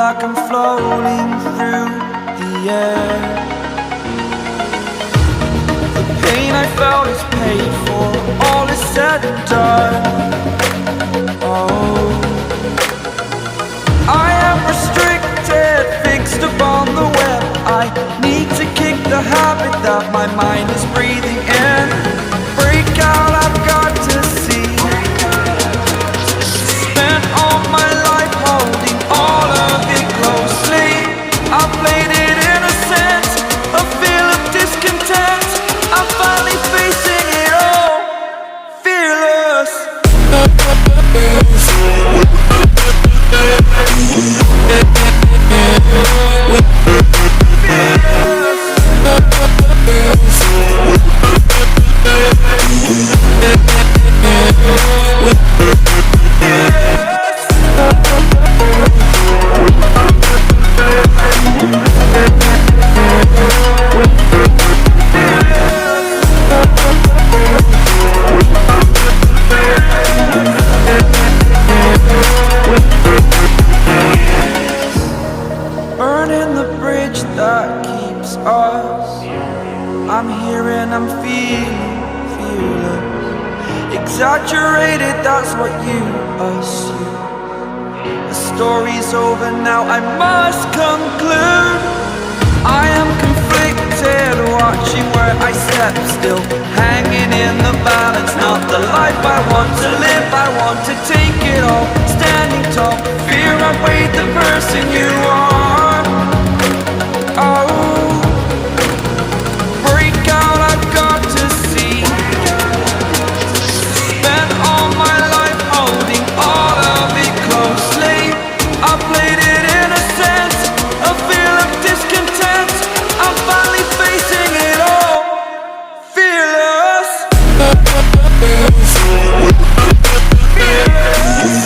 like I'm floating through the air. The pain I felt is paid for, all is said and done. Oh, I am restricted, fixed upon the web. I need to kick the habit that my mind is breathing in. Break out, I've got to see. Spent all my life holding all of it closely. I played it innocent, a feel of discontent. I'm finally facing it all, fearless. Burning the bridge that keeps us. I'm here and I'm feeling fearless. Exaggerated, that's what you assume. The story's over now, I must conclude. I am conflicted, watching where I step still, hanging in the balance. Not the life I want to live, I want to take it all. Standing tall, fear outweighed the person you are. Oh, break out, I've got to see. Spent all my life holding all of it closely. I played it innocent, a feel of discontent. I'm finally facing it all, fearless. Fearless.